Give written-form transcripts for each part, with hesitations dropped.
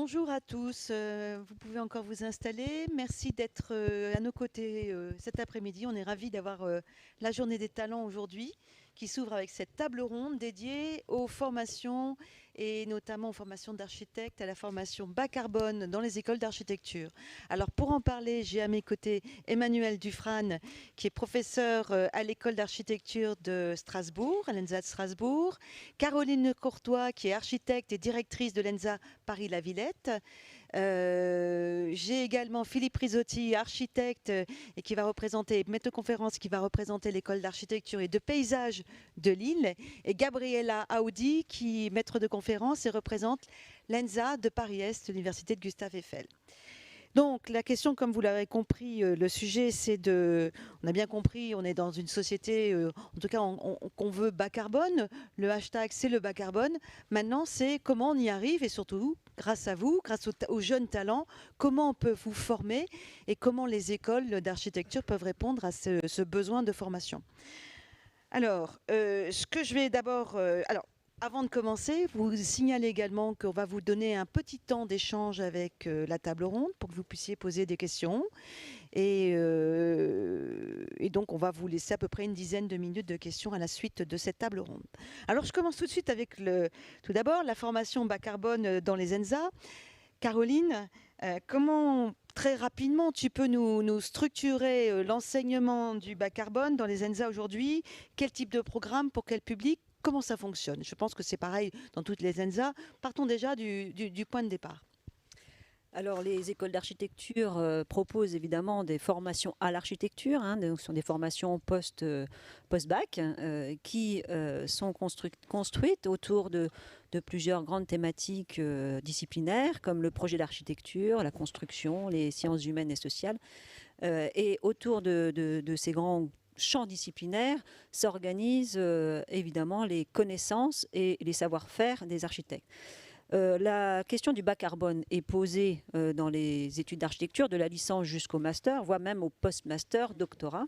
Bonjour à tous, vous pouvez encore vous installer. Merci d'être à nos côtés cet après-midi. On est ravis d'avoir la journée des talents aujourd'hui qui s'ouvre avec cette table ronde dédiée aux formations et notamment aux formations d'architectes, à la formation bas carbone dans les écoles d'architecture. Alors pour en parler, j'ai à mes côtés Emmanuel Dufrane qui est professeur à l'école d'architecture de Strasbourg, à l'ENSA de Strasbourg, Caroline Courtois qui est architecte et directrice de l'ENSA Paris-La Villette. J'ai également Philippe Risotti, architecte et qui va représenter, maître de conférence, qui va représenter l'école d'architecture et de paysage de Lille, et Gabriella Audi, qui est maître de conférence et représente l'ENSA de Paris-Est, l'université de Gustave Eiffel. Donc la question, comme vous l'avez compris, le sujet c'est de, on a bien compris, on est dans une société, en tout cas qu'on veut bas carbone, le hashtag c'est le bas carbone, maintenant c'est comment on y arrive et surtout grâce à vous, grâce aux jeunes talents, comment on peut vous former et comment les écoles d'architecture peuvent répondre à ce besoin de formation. Alors, ce que je vais d'abord, avant de commencer, vous signalez également qu'on va vous donner un petit temps d'échange avec la table ronde pour que vous puissiez poser des questions. Et donc, on va vous laisser à peu près une dizaine de minutes de questions à la suite de cette table ronde. Alors, je commence tout de suite avec tout d'abord la formation bas carbone dans les ENSA. Caroline, comment très rapidement tu peux nous structurer l'enseignement du bas carbone dans les ENSA aujourd'hui? Quel type de programme, pour quel public? Comment ça fonctionne? Je pense que c'est pareil dans toutes les ENSA. Partons déjà du point de départ. Alors, les écoles d'architecture proposent évidemment des formations à l'architecture, donc ce sont des formations post-bac qui sont construites autour de plusieurs grandes thématiques disciplinaires, comme le projet d'architecture, la construction, les sciences humaines et sociales. Et autour de ces grands champs disciplinaires s'organisent évidemment les connaissances et les savoir-faire des architectes. La question du bas carbone est posée dans les études d'architecture, de la licence jusqu'au master, voire même au post-master, doctorat.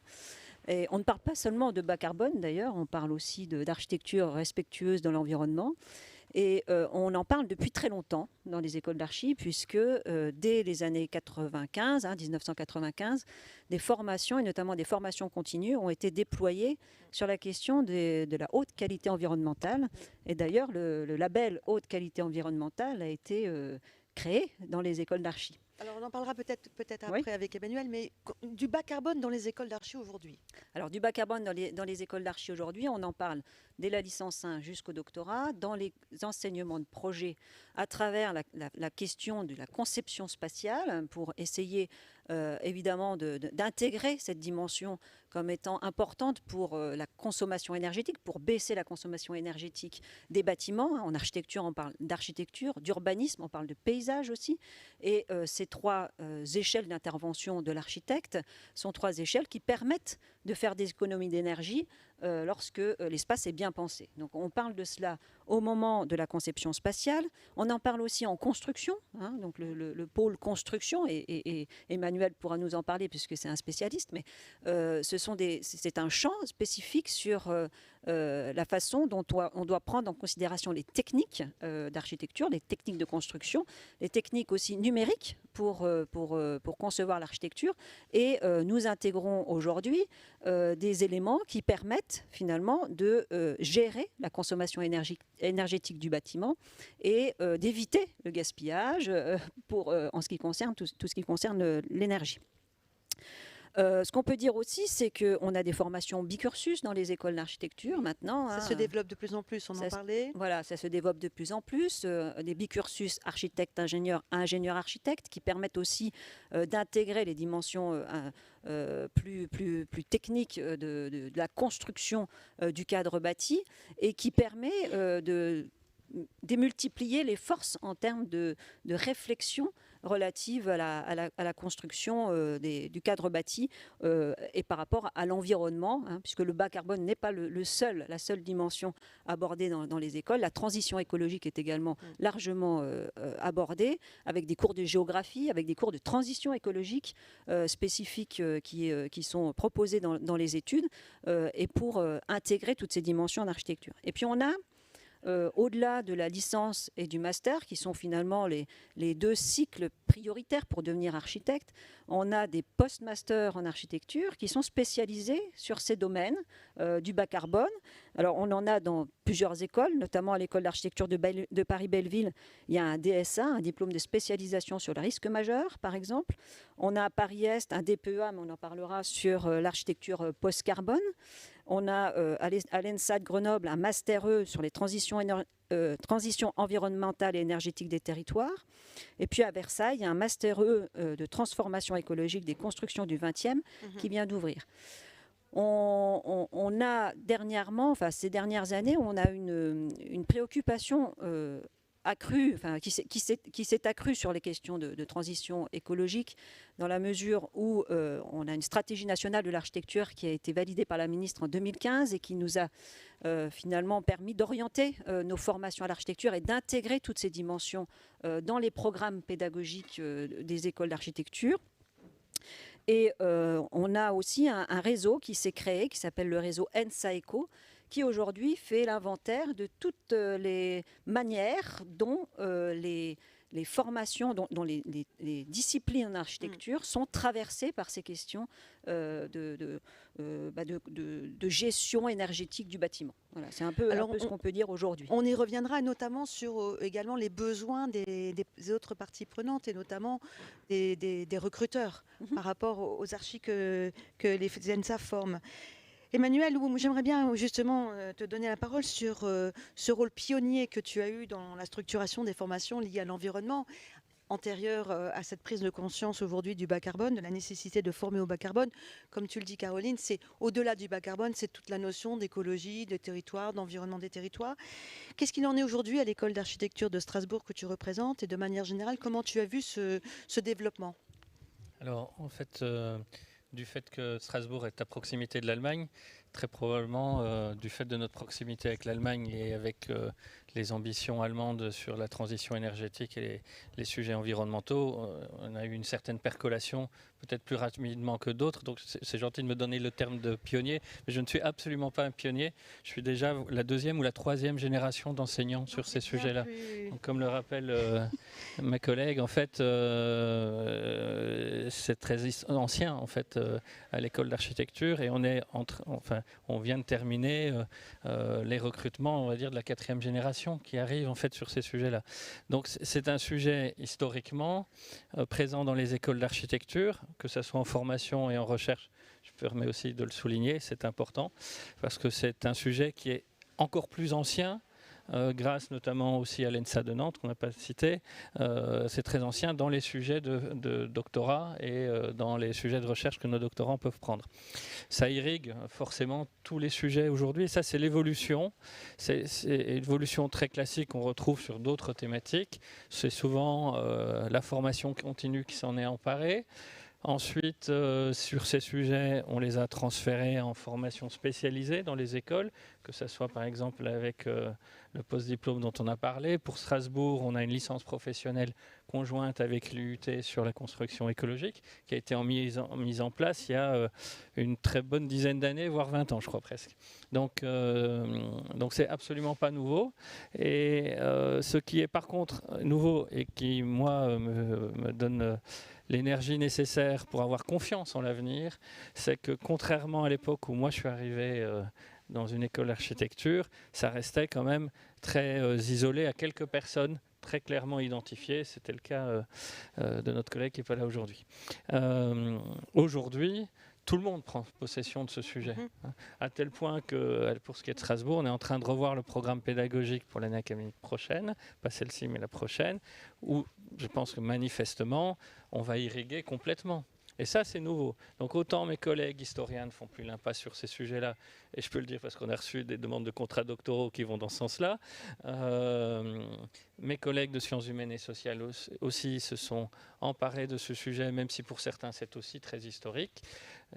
Et on ne parle pas seulement de bas carbone d'ailleurs, on parle aussi d'architecture respectueuse de l'environnement. Et on en parle depuis très longtemps dans les écoles d'archi, puisque dès les années 95, 1995, des formations, et notamment des formations continues, ont été déployées sur la question de la haute qualité environnementale. Et d'ailleurs, le label haute qualité environnementale a été créé dans les écoles d'archi. Alors on en parlera peut-être après, oui, avec Emmanuel, mais du bas carbone dans les écoles d'archi aujourd'hui. Alors du bas carbone dans les écoles d'archi aujourd'hui, on en parle dès la licence 1 jusqu'au doctorat, dans les enseignements de projet, à travers la question de la conception spatiale, pour essayer évidemment d'intégrer cette dimension comme étant importante pour la consommation énergétique, pour baisser la consommation énergétique des bâtiments. En architecture, on parle d'architecture, d'urbanisme, on parle de paysage aussi. Et ces trois échelles d'intervention de l'architecte sont trois échelles qui permettent de faire des économies d'énergie lorsque l'espace est bien pensé. Donc on parle de cela au moment de la conception spatiale. On en parle aussi en construction, donc le pôle construction, et Emmanuel pourra nous en parler puisque c'est un spécialiste, mais c'est un champ spécifique sur la façon dont on doit prendre en considération les techniques d'architecture, les techniques de construction, les techniques aussi numériques pour concevoir l'architecture. Et nous intégrons aujourd'hui des éléments qui permettent finalement de gérer la consommation énergétique du bâtiment et d'éviter le gaspillage en ce qui concerne tout ce qui concerne l'énergie. Ce qu'on peut dire aussi, c'est qu'on a des formations bicursus dans les écoles d'architecture maintenant. Ça se développe de plus en plus, on en parlait. Voilà, ça se développe de plus en plus. Des bicursus architecte-ingénieur, ingénieur-architecte, qui permettent aussi d'intégrer les dimensions plus techniques de la construction du cadre bâti, et qui permet de démultiplier les forces en termes de réflexion relative à la construction du cadre bâti et par rapport à l'environnement, puisque le bas carbone n'est pas la seule dimension abordée dans les écoles. La transition écologique est également largement abordée, avec des cours de géographie, avec des cours de transition écologique spécifiques qui sont proposés dans les études et pour intégrer toutes ces dimensions d'architecture. Et puis on a au-delà de la licence et du master, qui sont finalement les deux cycles prioritaires pour devenir architecte, on a des post-masters en architecture qui sont spécialisés sur ces domaines du bas carbone. Alors, on en a dans plusieurs écoles, notamment à l'école d'architecture de Paris-Belleville. Il y a un DSA, un diplôme de spécialisation sur le risque majeur, par exemple. On a à Paris-Est un DPEA, mais on en parlera, sur l'architecture post-carbone. On a à l'ENSA de Grenoble un Master E sur les transitions environnementales et énergétiques des territoires. Et puis à Versailles, il y a un Master E de transformation écologique des constructions du 20e qui vient d'ouvrir. On a dernièrement, ces dernières années, on a une préoccupation accrue, qui s'est accrue sur les questions de transition écologique, dans la mesure où on a une stratégie nationale de l'architecture qui a été validée par la ministre en 2015 et qui nous a finalement permis d'orienter nos formations à l'architecture et d'intégrer toutes ces dimensions dans les programmes pédagogiques des écoles d'architecture. Et on a aussi un réseau qui s'est créé, qui s'appelle le réseau ENSA-ECO, qui aujourd'hui fait l'inventaire de toutes les manières dont les formations, dont les disciplines en architecture sont traversées par ces questions de gestion énergétique du bâtiment. Voilà, c'est un peu ce qu'on peut dire aujourd'hui. On y reviendra notamment sur également les besoins des autres parties prenantes et notamment des recruteurs par rapport aux archis que les ENSA forment. Emmanuel, j'aimerais bien justement te donner la parole sur ce rôle pionnier que tu as eu dans la structuration des formations liées à l'environnement, antérieure à cette prise de conscience aujourd'hui du bas carbone, de la nécessité de former au bas carbone. Comme tu le dis, Caroline, c'est au-delà du bas carbone, c'est toute la notion d'écologie, de territoire, d'environnement des territoires. Qu'est-ce qu'il en est aujourd'hui à l'école d'architecture de Strasbourg que tu représentes et de manière générale, comment tu as vu ce développement ? Alors, en fait, du fait que Strasbourg est à proximité de l'Allemagne, très probablement du fait de notre proximité avec l'Allemagne et avec les ambitions allemandes sur la transition énergétique et les sujets environnementaux, on a eu une certaine percolation, peut-être plus rapidement que d'autres. Donc c'est gentil de me donner le terme de pionnier, mais je ne suis absolument pas un pionnier. Je suis déjà la deuxième ou la troisième génération d'enseignants sur ces sujets-là. Donc, comme le rappelle ma collègue, en fait, c'est très ancien en fait à l'école d'architecture et on vient de terminer les recrutements, on va dire, de la 4e génération qui arrive en fait sur ces sujets-là. Donc c'est un sujet historiquement présent dans les écoles d'architecture, que ce soit en formation et en recherche. Je permets aussi de le souligner, c'est important, parce que c'est un sujet qui est encore plus ancien, grâce notamment aussi à l'ENSA de Nantes, qu'on n'a pas cité. C'est très ancien dans les sujets de doctorat et dans les sujets de recherche que nos doctorants peuvent prendre. Ça irrigue forcément tous les sujets aujourd'hui, et ça c'est l'évolution. C'est une évolution très classique qu'on retrouve sur d'autres thématiques. C'est souvent la formation continue qui s'en est emparée. Ensuite, sur ces sujets, on les a transférés en formation spécialisée dans les écoles, que ce soit par exemple avec le post-diplôme dont on a parlé. Pour Strasbourg, on a une licence professionnelle conjointe avec l'UUT sur la construction écologique, qui a été mise en place il y a une très bonne dizaine d'années, voire 20 ans, je crois presque. Donc c'est absolument pas nouveau. Et ce qui est par contre nouveau et qui, moi, me donne l'énergie nécessaire pour avoir confiance en l'avenir, c'est que contrairement à l'époque où moi je suis arrivé dans une école d'architecture, ça restait quand même très isolé à quelques personnes très clairement identifiées. C'était le cas de notre collègue qui n'est pas là aujourd'hui. Aujourd'hui, tout le monde prend possession de ce sujet, à tel point que, pour ce qui est de Strasbourg, on est en train de revoir le programme pédagogique pour l'année académique prochaine, pas celle-ci mais la prochaine, où je pense que manifestement, on va irriguer complètement. Et ça, c'est nouveau. Donc autant mes collègues historiens ne font plus l'impasse sur ces sujets-là, et je peux le dire parce qu'on a reçu des demandes de contrats doctoraux qui vont dans ce sens-là, mes collègues de sciences humaines et sociales aussi se sont emparés de ce sujet, même si pour certains c'est aussi très historique.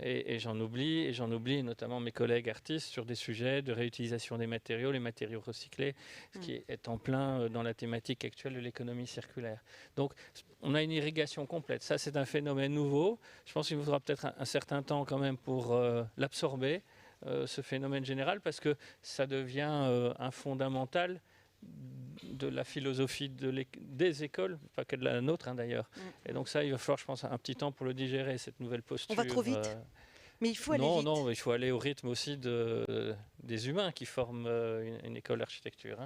Et j'en oublie, notamment mes collègues artistes sur des sujets de réutilisation des matériaux, les matériaux recyclés, ce qui est en plein dans la thématique actuelle de l'économie circulaire. Donc on a une irrigation complète. Ça, c'est un phénomène nouveau. Je pense qu'il faudra peut-être un certain temps quand même pour l'absorber, ce phénomène général, parce que ça devient un fondamental de la philosophie des écoles, pas que de la nôtre d'ailleurs. Et donc ça, il va falloir, je pense, un petit temps pour le digérer, cette nouvelle posture. On va trop vite. Mais il faut aller vite. Non, il faut aller au rythme aussi des humains qui forment une école d'architecture.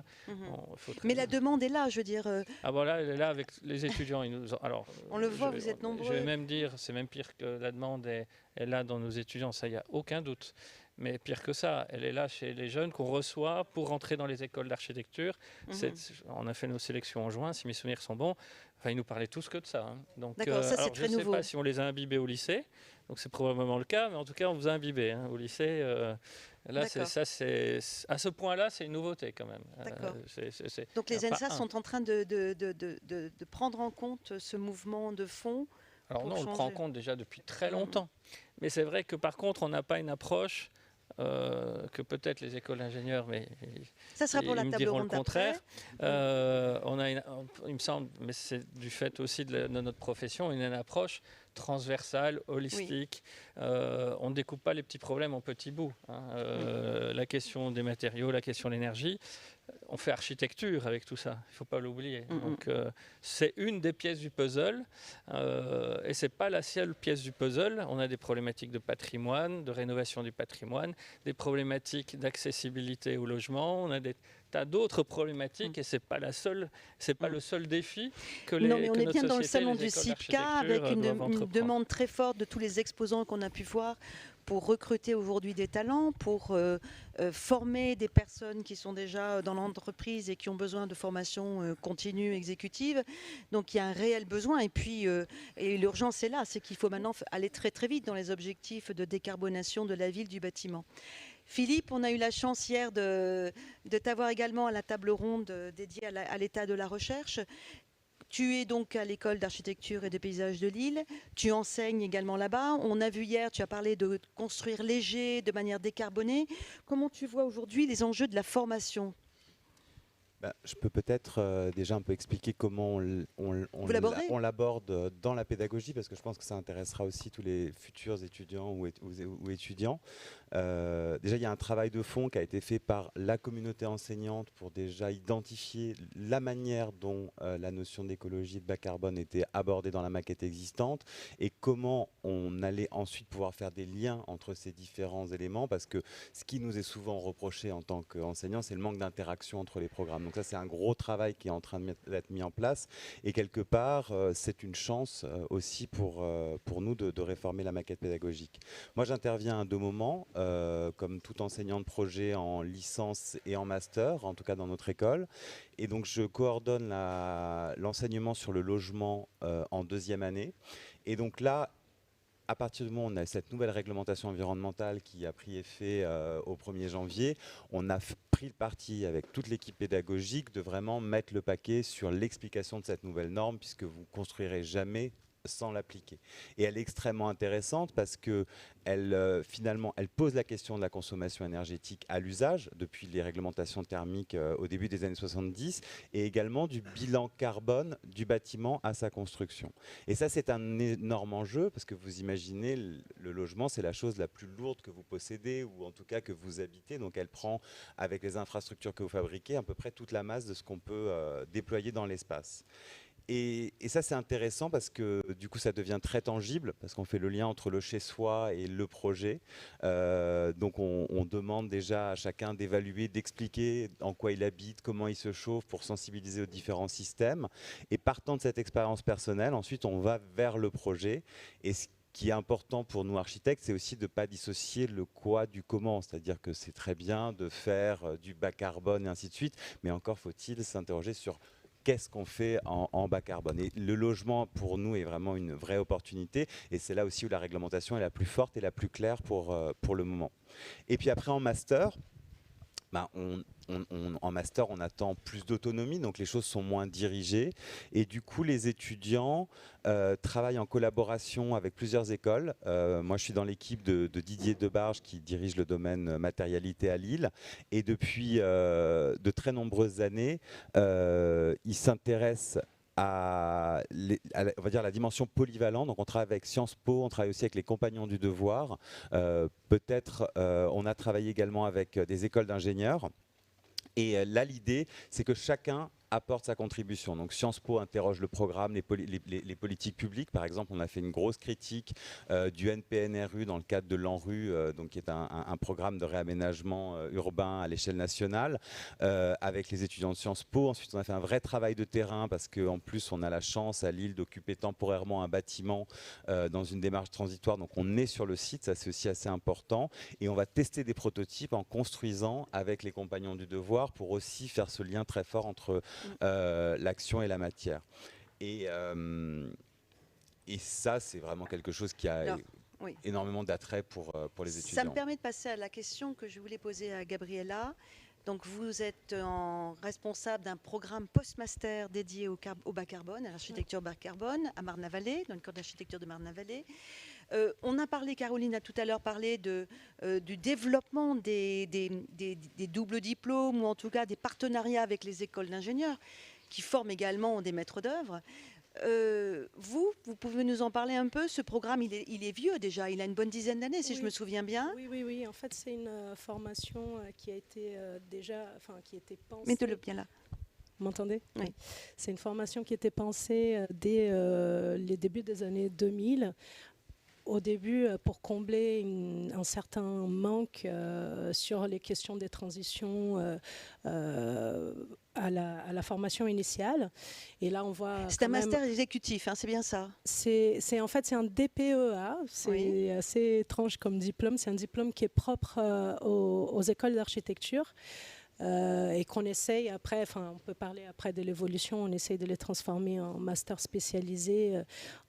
Mais la demande est là, je veux dire. Ah voilà, elle est là avec les étudiants. Alors, on le voit, vous êtes nombreux. Je vais même dire, c'est même pire que la demande est là dans nos étudiants, ça, il n'y a aucun doute. Mais pire que ça, elle est là chez les jeunes qu'on reçoit pour rentrer dans les écoles d'architecture. On a fait nos sélections en juin, si mes souvenirs sont bons. Enfin, ils nous parlaient tous que de ça. Donc, d'accord, ça c'est très nouveau. Je ne sais pas si on les a imbibés au lycée, donc c'est probablement le cas, mais en tout cas, on vous a imbibés au lycée. Là, à ce point-là, c'est une nouveauté quand même. Donc les ENSA sont en train de prendre en compte ce mouvement de fond. Alors non, on le prend en compte déjà depuis très longtemps. Mais c'est vrai que par contre, on n'a pas une approche que peut-être les écoles d'ingénieurs, mais ça sera pour la table ronde le contraire. Il me semble, mais c'est du fait aussi de notre profession, une approche transversale, holistique. Oui. On ne découpe pas les petits problèmes en petits bouts. La question des matériaux, la question de l'énergie. On fait architecture avec tout ça, il ne faut pas l'oublier. Donc c'est une des pièces du puzzle et ce n'est pas la seule pièce du puzzle. On a des problématiques de patrimoine, de rénovation du patrimoine, des problématiques d'accessibilité au logement, on a des tas d'autres problématiques et ce n'est pas le seul défi que les Non, mais on est bien dans le salon du CIPCA avec une demande très forte de tous les exposants qu'on a pu voir pour recruter aujourd'hui des talents, pour former des personnes qui sont déjà dans l'entreprise et qui ont besoin de formation continue, exécutive. Donc il y a un réel besoin. Et puis l'urgence est là, c'est qu'il faut maintenant aller très très vite dans les objectifs de décarbonation de la ville, du bâtiment. Philippe, on a eu la chance hier de t'avoir également à la table ronde dédiée à l'état de la recherche. Tu es donc à l'école d'architecture et de paysage de Lille. Tu enseignes également là-bas. On a vu hier, tu as parlé de construire léger, de manière décarbonée. Comment tu vois aujourd'hui les enjeux de la formation ? Je peux peut-être déjà un peu expliquer comment on l'aborde dans la pédagogie, parce que je pense que ça intéressera aussi tous les futurs étudiants ou étudiants. Déjà, il y a un travail de fond qui a été fait par la communauté enseignante pour déjà identifier la manière dont la notion d'écologie et de bas carbone était abordée dans la maquette existante et comment on allait ensuite pouvoir faire des liens entre ces différents éléments, parce que ce qui nous est souvent reproché en tant qu'enseignants, c'est le manque d'interaction entre les programmes. Donc ça, c'est un gros travail qui est en train d'être mis en place et quelque part, c'est une chance aussi pour nous de réformer la maquette pédagogique. Moi, j'interviens à 2 moments. Comme tout enseignant de projet en licence et en master, en tout cas dans notre école. Et donc je coordonne l'enseignement sur le logement en 2e année. Et donc là, à partir du moment où on a cette nouvelle réglementation environnementale qui a pris effet au 1er janvier, on a pris le parti avec toute l'équipe pédagogique de vraiment mettre le paquet sur l'explication de cette nouvelle norme, puisque vous ne construirez jamais sans l'appliquer. Et elle est extrêmement intéressante parce que finalement, elle pose la question de la consommation énergétique à l'usage, depuis les réglementations thermiques au début des années 70, et également du bilan carbone du bâtiment à sa construction. Et ça, c'est un énorme enjeu, parce que vous imaginez, le logement, c'est la chose la plus lourde que vous possédez, ou en tout cas que vous habitez. Donc elle prend, avec les infrastructures que vous fabriquez, à peu près toute la masse de ce qu'on peut déployer dans l'espace. Et ça, c'est intéressant parce que du coup, ça devient très tangible, parce qu'on fait le lien entre le chez-soi et le projet. Donc, on demande déjà à chacun d'évaluer, d'expliquer en quoi il habite, comment il se chauffe, pour sensibiliser aux différents systèmes. Et partant de cette expérience personnelle, ensuite, on va vers le projet. Et ce qui est important pour nous architectes, c'est aussi de ne pas dissocier le quoi du comment. C'est-à-dire que c'est très bien de faire du bas carbone et ainsi de suite, mais encore faut-il s'interroger sur qu'est-ce qu'on fait en bas carbone. Et le logement, pour nous, est vraiment une vraie opportunité. Et c'est là aussi où la réglementation est la plus forte et la plus claire pour le moment. Et puis après, en master, en master, on attend plus d'autonomie, donc les choses sont moins dirigées. Et du coup, les étudiants travaillent en collaboration avec plusieurs écoles. Moi, je suis dans l'équipe de Didier Debarge, qui dirige le domaine matérialité à Lille. Et depuis de très nombreuses années, il s'intéresse on va dire la dimension polyvalente. Donc on travaille avec Sciences Po, on travaille aussi avec les Compagnons du Devoir. Peut-être on a travaillé également avec des écoles d'ingénieurs. Et là, l'idée, c'est que chacun apporte sa contribution. Donc Sciences Po interroge le programme, les politiques publiques. Par exemple, on a fait une grosse critique du NPNRU dans le cadre de l'ANRU, donc qui est un programme de réaménagement urbain à l'échelle nationale, avec les étudiants de Sciences Po. Ensuite, on a fait un vrai travail de terrain parce qu'en plus, on a la chance à Lille d'occuper temporairement un bâtiment dans une démarche transitoire. Donc on est sur le site, ça c'est aussi assez important. Et on va tester des prototypes en construisant avec les compagnons du devoir pour aussi faire ce lien très fort entre l'action et la matière. Et ça, c'est vraiment quelque chose qui a énormément d'attrait pour les étudiants. Ça me permet de passer à la question que je voulais poser à Gabriela. Donc, vous êtes responsable d'un programme post-master dédié au bas carbone, à l'architecture bas carbone, à Marne-la-Vallée, dans le corps d'architecture de Marne-la-Vallée. On a parlé, Caroline a tout à l'heure parlé du développement des doubles diplômes, ou en tout cas des partenariats avec les écoles d'ingénieurs, qui forment également des maîtres d'œuvre. Vous pouvez nous en parler un peu? Ce programme, il est vieux déjà, il a une bonne dizaine d'années, si je me souviens bien. Oui. En fait, c'est une formation qui a été qui était pensée. Mettez-le bien là. Vous m'entendez? Oui. C'est une formation qui était pensée dès les débuts des années 2000. Au début, pour combler un certain manque sur les questions des transitions à la formation initiale. Et là, on voit. C'est un master exécutif, hein, c'est bien ça? En fait, c'est un DPEA. C'est assez étrange comme diplôme. C'est un diplôme qui est propre aux écoles d'architecture. Et qu'on essaye après, on peut parler après de l'évolution, on essaye de les transformer en master spécialisé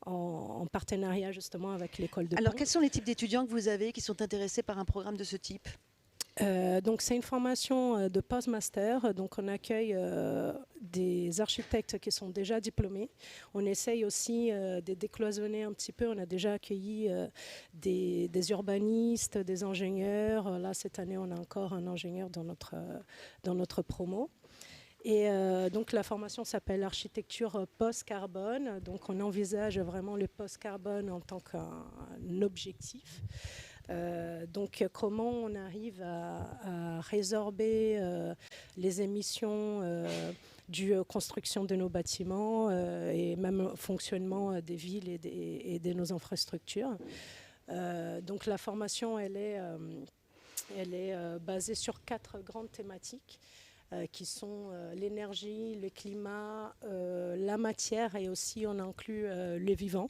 en partenariat justement avec l'école de Alors, Pont. quels sont les types d'étudiants que vous avez qui sont intéressés par un programme de ce type? Donc c'est une formation de post-master, donc on accueille des architectes qui sont déjà diplômés. On essaye aussi de décloisonner un petit peu. On a déjà accueilli des urbanistes, des ingénieurs. Là, cette année, on a encore un ingénieur dans notre promo. Et donc la formation s'appelle architecture post-carbone. Donc on envisage vraiment le post-carbone en tant qu'un objectif. Donc comment on arrive à résorber les émissions due construction de nos bâtiments et même fonctionnement des villes et de nos infrastructures. Donc la formation, elle est basée sur 4 grandes thématiques qui sont l'énergie, le climat, la matière et aussi on inclut le vivant.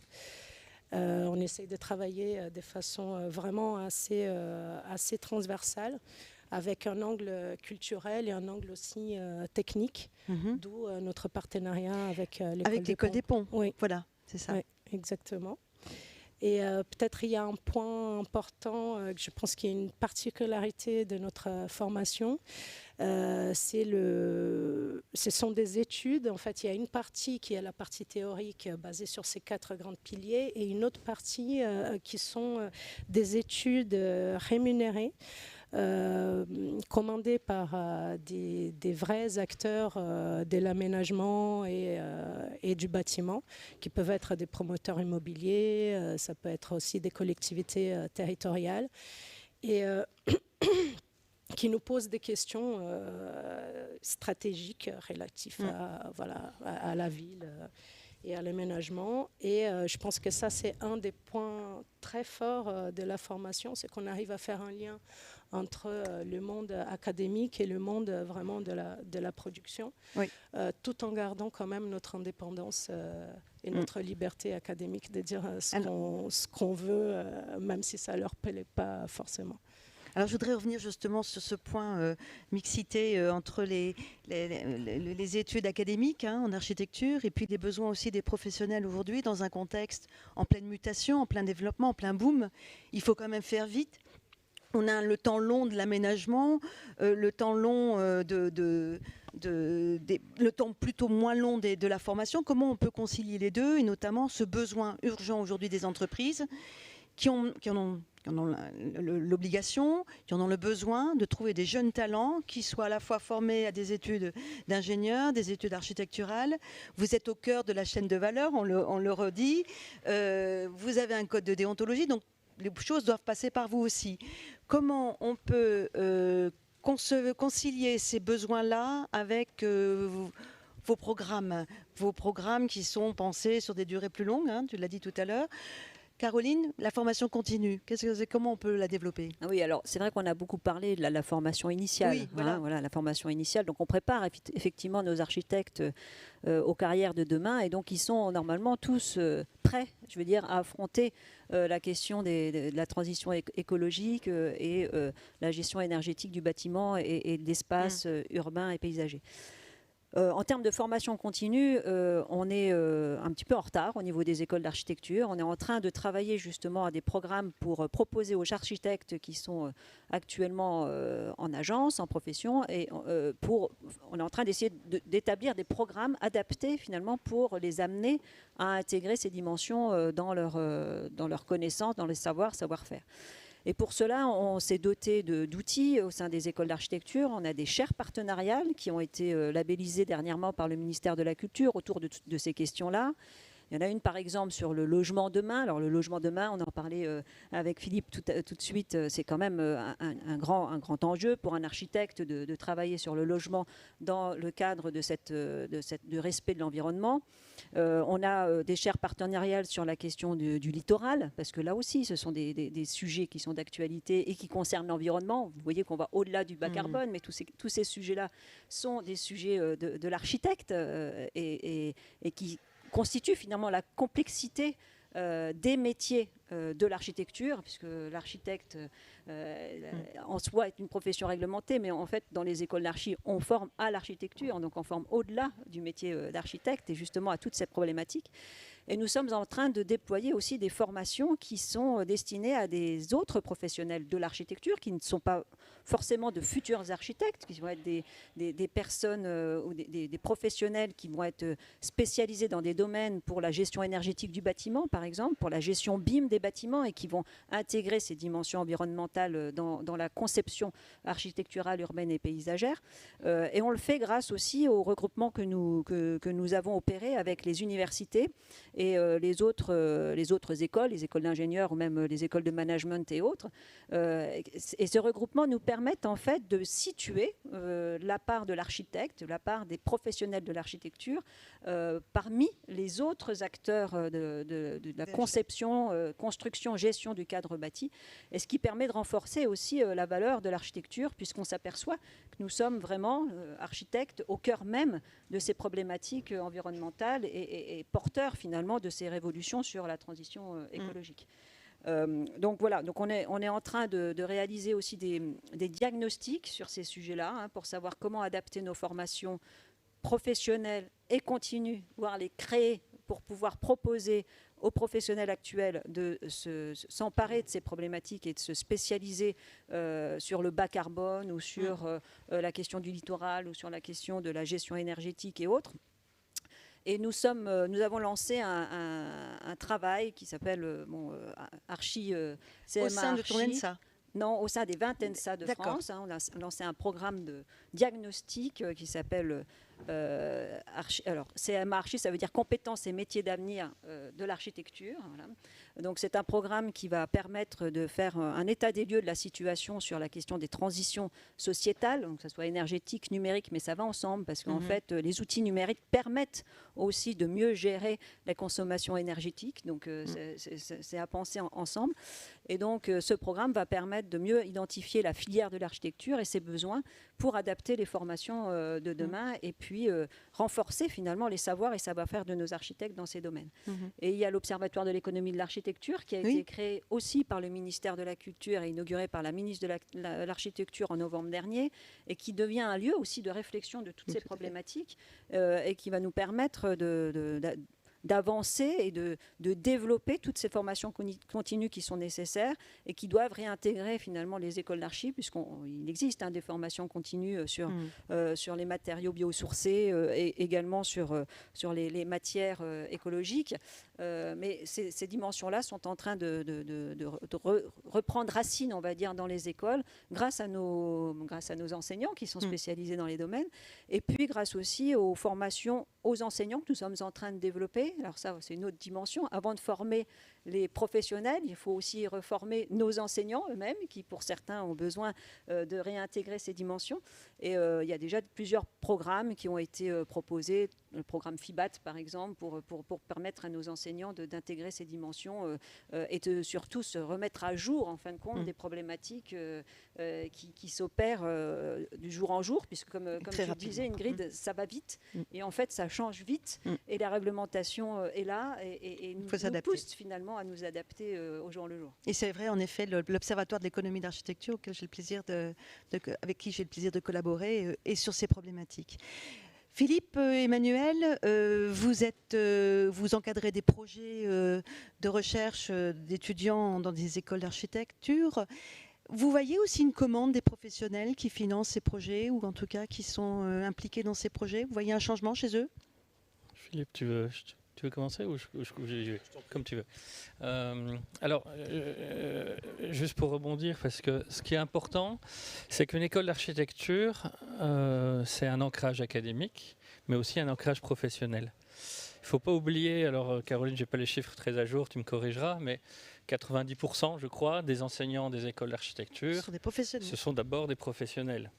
On essaye de travailler de façon vraiment assez transversale, avec un angle culturel et un angle aussi technique, d'où notre partenariat avec l'école des Ponts. Oui, voilà, c'est ça. Oui, exactement. Et peut-être il y a un point important, je pense qu'il y a une particularité de notre formation, ce sont des études. En fait, il y a une partie qui est la partie théorique basée sur ces 4 grands piliers et une autre partie qui sont des études rémunérées. Commandé par des vrais acteurs de l'aménagement et du bâtiment, qui peuvent être des promoteurs immobiliers, ça peut être aussi des collectivités territoriales, et qui nous posent des questions stratégiques relatives à la ville et à l'aménagement. Et je pense que ça, c'est un des points très forts de la formation, c'est qu'on arrive à faire un lien entre le monde académique et le monde vraiment de la production, tout en gardant quand même notre indépendance et notre liberté académique de dire ce qu'on veut, même si ça ne leur plaît pas forcément. Alors, je voudrais revenir justement sur ce point mixité entre les études académiques en architecture et puis les besoins aussi des professionnels aujourd'hui dans un contexte en pleine mutation, en plein développement, en plein boom. Il faut quand même faire vite. On a le temps long de l'aménagement, le temps long le temps plutôt moins long de la formation. Comment on peut concilier les deux, et notamment ce besoin urgent aujourd'hui des entreprises qui en ont l'obligation, qui en ont le besoin de trouver des jeunes talents qui soient à la fois formés à des études d'ingénieurs, des études architecturales. Vous êtes au cœur de la chaîne de valeur, on le redit. Vous avez un code de déontologie, donc les choses doivent passer par vous aussi. Comment on peut concilier ces besoins-là avec vos programmes qui sont pensés sur des durées plus longues, hein, tu l'as dit tout à l'heure. Caroline, la formation continue, comment on peut la développer? Oui, alors c'est vrai qu'on a beaucoup parlé de la formation initiale. Oui, voilà. Voilà, la formation initiale. Donc on prépare effectivement nos architectes aux carrières de demain, et donc ils sont normalement tous prêts, je veux dire, à affronter la question de la transition écologique et la gestion énergétique du bâtiment et de l'espace urbain et paysager. En termes de formation continue, on est un petit peu en retard au niveau des écoles d'architecture. On est en train de travailler justement à des programmes pour proposer aux architectes qui sont actuellement en agence, en profession, et on est en train d'essayer d'établir des programmes adaptés finalement pour les amener à intégrer ces dimensions dans leur connaissance, dans les savoir-faire. Et pour cela, on s'est doté d'outils au sein des écoles d'architecture. On a des chaires partenariales qui ont été labellisées dernièrement par le ministère de la Culture autour de ces questions-là. Il y en a une, par exemple, sur le logement demain. Alors, le logement demain, on en parlait avec Philippe tout de suite, c'est quand même un grand enjeu pour un architecte de travailler sur le logement dans le cadre de respect de l'environnement. On a des chaires partenariales sur la question du littoral, parce que là aussi, ce sont des sujets qui sont d'actualité et qui concernent l'environnement. Vous voyez qu'on va au-delà du bas carbone, mais tous ces sujets-là sont des sujets de l'architecte et qui constitue finalement la complexité des métiers de l'architecture, puisque l'architecte en soi est une profession réglementée, mais en fait dans les écoles d'archi on forme à l'architecture, donc on forme au-delà du métier d'architecte et justement à toute cette problématique. Et nous sommes en train de déployer aussi des formations qui sont destinées à des autres professionnels de l'architecture qui ne sont pas forcément de futurs architectes, qui vont être des personnes ou des professionnels qui vont être spécialisés dans des domaines pour la gestion énergétique du bâtiment, par exemple, pour la gestion BIM des bâtiments, et qui vont intégrer ces dimensions environnementales dans la conception architecturale, urbaine et paysagère. Et on le fait grâce aussi au regroupement que nous avons opéré avec les universités et les autres écoles, les écoles d'ingénieurs ou même les écoles de management et autres. Et ce regroupement nous permet en fait de situer la part de l'architecte, la part des professionnels de l'architecture parmi les autres acteurs de la conception, construction, gestion du cadre bâti, et ce qui permet de renforcer aussi la valeur de l'architecture, puisqu'on s'aperçoit que nous sommes vraiment architectes au cœur même de ces problématiques environnementales et porteurs finalement de ces révolutions sur la transition écologique. Donc voilà, donc on est en train de réaliser aussi des diagnostics sur ces sujets-là, pour savoir comment adapter nos formations professionnelles et continues, voire les créer pour pouvoir proposer aux professionnels actuels de s'emparer de ces problématiques et de se spécialiser sur le bas carbone ou sur la question du littoral ou sur la question de la gestion énergétique et autres. Et nous avons lancé un travail qui s'appelle Archi CMA. Au sein de ton ENSA? Non, au sein des 20 ENSA de France. On a lancé un programme de diagnostic qui s'appelle alors CMA Archi, ça veut dire compétences et métiers d'avenir de l'architecture. Voilà. Donc c'est un programme qui va permettre de faire un état des lieux de la situation sur la question des transitions sociétales, donc que ce soit énergétique, numérique, mais ça va ensemble parce qu'en fait les outils numériques permettent aussi de mieux gérer la consommation énergétique, donc c'est à penser ensemble. Et donc ce programme va permettre de mieux identifier la filière de l'architecture et ses besoins pour adapter les formations de demain et puis renforcer finalement les savoirs et savoir-faire de nos architectes dans ces domaines. Et il y a l'Observatoire de l'économie de l'architecture qui a été créé aussi par le ministère de la Culture et inauguré par la ministre de l'architecture en novembre dernier, et qui devient un lieu aussi de réflexion de toutes ces problématiques et qui va nous permettre d'avancer et de développer toutes ces formations continues qui sont nécessaires et qui doivent réintégrer finalement les écoles d'archi, puisqu'il existe des formations continues sur les matériaux biosourcés et également sur les matières écologiques. Mais ces dimensions-là sont en train de reprendre racine, on va dire, dans les écoles, grâce à nos enseignants qui sont spécialisés dans les domaines, et puis grâce aussi aux formations aux enseignants que nous sommes en train de développer, reformer. Alors ça, c'est une autre dimension. Avant de former les professionnels, il faut aussi reformer nos enseignants eux-mêmes, qui pour certains ont besoin de réintégrer ces dimensions. Et il y a déjà plusieurs programmes qui ont été proposés, le programme FIBAT par exemple, pour permettre à nos enseignants d'intégrer ces dimensions et de surtout se remettre à jour en fin de compte des problématiques qui s'opèrent du jour en jour, puisque comme tu le disais Ingrid, ça va vite et en fait ça change vite et la réglementation est là et nous pousse finalement à nous adapter au jour le jour. Et c'est vrai, en effet, l'Observatoire de l'économie d'architecture avec qui j'ai le plaisir de collaborer est sur ces problématiques. Philippe, Emmanuel, vous encadrez des projets de recherche d'étudiants dans des écoles d'architecture. Vous voyez aussi une commande des professionnels qui financent ces projets ou en tout cas qui sont impliqués dans ces projets? Vous voyez un changement chez eux? Philippe, tu veux commencer ou comme tu veux. Alors, juste pour rebondir, parce que ce qui est important, c'est qu'une école d'architecture, c'est un ancrage académique, mais aussi un ancrage professionnel. Il ne faut pas oublier, alors Caroline, je n'ai pas les chiffres très à jour, tu me corrigeras, mais 90%, je crois, des enseignants des écoles d'architecture, ce sont d'abord des professionnels.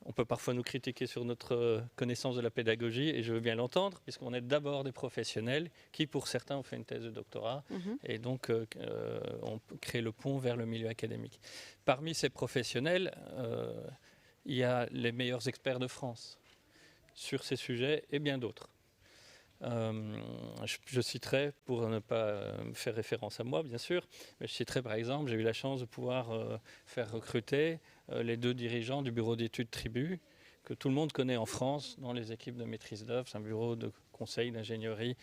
On peut parfois nous critiquer sur notre connaissance de la pédagogie, et je veux bien l'entendre, puisqu'on est d'abord des professionnels qui, pour certains, ont fait une thèse de doctorat, et donc on crée le pont vers le milieu académique. Parmi ces professionnels, il y a les meilleurs experts de France sur ces sujets, et bien d'autres. Je citerai, pour ne pas faire référence à moi bien sûr, mais je citerai par exemple, j'ai eu la chance de pouvoir faire recruter les 2 dirigeants du bureau d'études Tribu, que tout le monde connaît en France dans les équipes de maîtrise d'œuvre. C'est un bureau de conseil d'ingénierie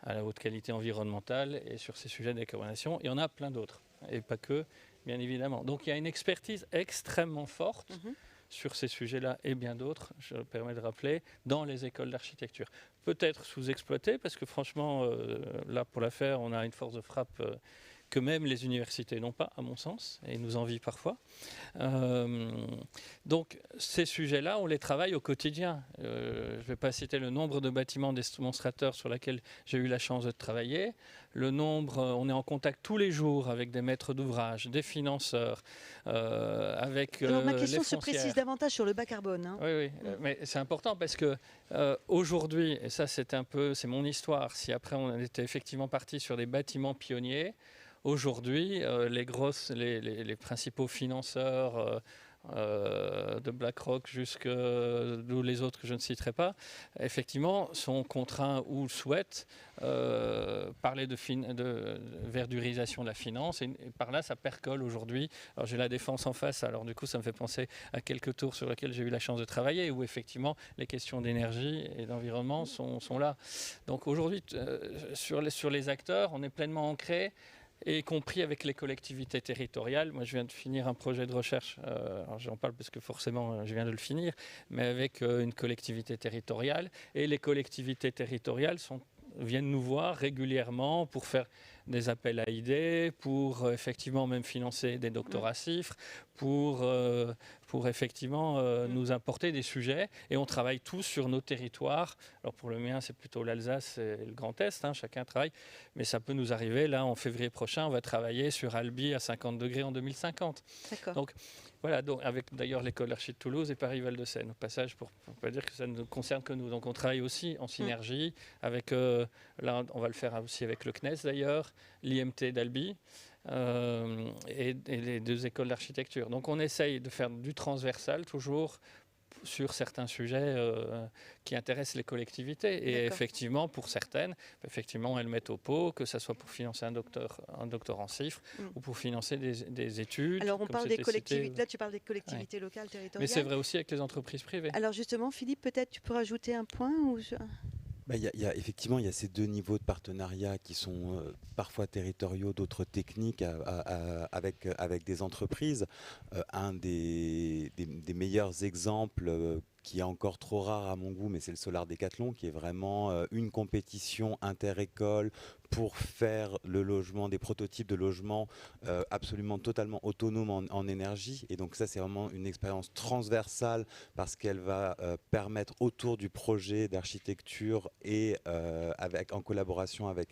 à la haute qualité environnementale et sur ces sujets de décarbonation. Il y en a plein d'autres, et pas que, bien évidemment. Donc il y a une expertise extrêmement forte sur ces sujets-là et bien d'autres, je me permets de rappeler, dans les écoles d'architecture. Peut-être sous-exploitées, parce que franchement, là pour la faire, on a une force de frappe que même les universités n'ont pas, à mon sens, et nous envient parfois. Donc ces sujets-là, on les travaille au quotidien. Je ne vais pas citer le nombre de bâtiments démonstrateurs sur lesquels j'ai eu la chance de travailler. Le nombre, on est en contact tous les jours avec des maîtres d'ouvrage, des financeurs, avec Alors, ma question les se précise davantage sur le bas carbone. Hein. Oui, mais c'est important parce que aujourd'hui, et ça c'est mon histoire, si après on était effectivement parti sur des bâtiments pionniers, aujourd'hui, les principaux financeurs de BlackRock jusqu'à les autres que je ne citerai pas, effectivement, sont contraints ou souhaitent parler de verdurisation de la finance. Et par là, ça percole aujourd'hui. Alors, j'ai la défense en face, alors du coup, ça me fait penser à quelques tours sur lesquels j'ai eu la chance de travailler, où effectivement, les questions d'énergie et d'environnement sont là. Donc aujourd'hui, sur les acteurs, on est pleinement ancré, y compris avec les collectivités territoriales. Moi, je viens de finir un projet de recherche, alors j'en parle parce que forcément, je viens de le finir, mais avec une collectivité territoriale. Et les collectivités territoriales viennent nous voir régulièrement pour faire des appels à idées, pour effectivement même financer des doctorats CIFRE, pour effectivement nous apporter des sujets. Et on travaille tous sur nos territoires. Alors pour le mien, c'est plutôt l'Alsace et le Grand Est, hein, chacun travaille. Mais ça peut nous arriver, là, en février prochain, on va travailler sur Albi à 50 degrés en 2050. D'accord. Donc voilà, avec d'ailleurs l'école d'archi de Toulouse et Paris-Val-de-Seine. Au passage, pour ne pas dire que ça ne concerne que nous. Donc on travaille aussi en synergie avec, là on va le faire aussi avec le CNES d'ailleurs, l'IMT d'Albi et les 2 écoles d'architecture. Donc on essaye de faire du transversal toujours sur certains sujets qui intéressent les collectivités. Et effectivement, pour certaines, elles mettent au pot, que ce soit pour financer un docteur en CIFRE ou pour financer des études. Alors on parle des collectivités, là tu parles des collectivités locales, territoriales. Mais c'est vrai aussi avec les entreprises privées. Alors justement, Philippe, peut-être tu peux rajouter un point ou... Effectivement, il y a ces 2 niveaux de partenariat qui sont parfois territoriaux, d'autres techniques avec des entreprises. Un des meilleurs exemples qui est encore trop rare à mon goût, mais c'est le Solar Décathlon, qui est vraiment une compétition inter-école pour faire le logement, des prototypes de logements absolument totalement autonomes en énergie. Et donc ça, c'est vraiment une expérience transversale parce qu'elle va permettre autour du projet d'architecture et en collaboration avec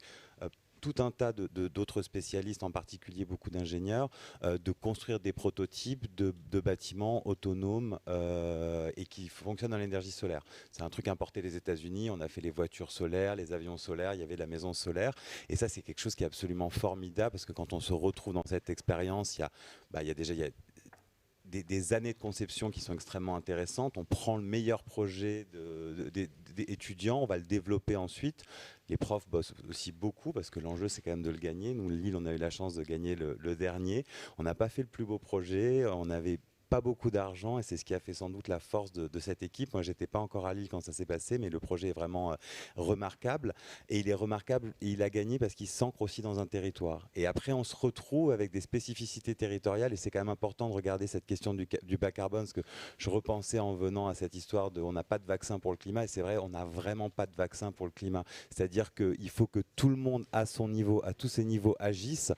tout un tas d'autres spécialistes, en particulier beaucoup d'ingénieurs, de construire des prototypes de bâtiments autonomes et qui fonctionnent dans l'énergie solaire. C'est un truc importé des États-Unis. On a fait les voitures solaires, les avions solaires, il y avait la maison solaire. Et ça, c'est quelque chose qui est absolument formidable parce que quand on se retrouve dans cette expérience, il y a déjà des années de conception qui sont extrêmement intéressantes. On prend le meilleur projet des étudiants, on va le développer ensuite. Les profs bossent aussi beaucoup parce que l'enjeu, c'est quand même de le gagner. Nous, Lille, on a eu la chance de gagner le dernier. On n'a pas fait le plus beau projet. On avait pas beaucoup d'argent et c'est ce qui a fait sans doute la force de cette équipe. Moi, j'étais pas encore à Lille quand ça s'est passé, mais le projet est vraiment remarquable. Et il est remarquable, il a gagné parce qu'il s'ancre aussi dans un territoire. Et après, on se retrouve avec des spécificités territoriales et c'est quand même important de regarder cette question du bas carbone, parce que je repensais en venant à cette histoire de on n'a pas de vaccin pour le climat, et c'est vrai, on n'a vraiment pas de vaccin pour le climat. C'est-à-dire qu'il faut que tout le monde à son niveau, à tous ses niveaux, agisse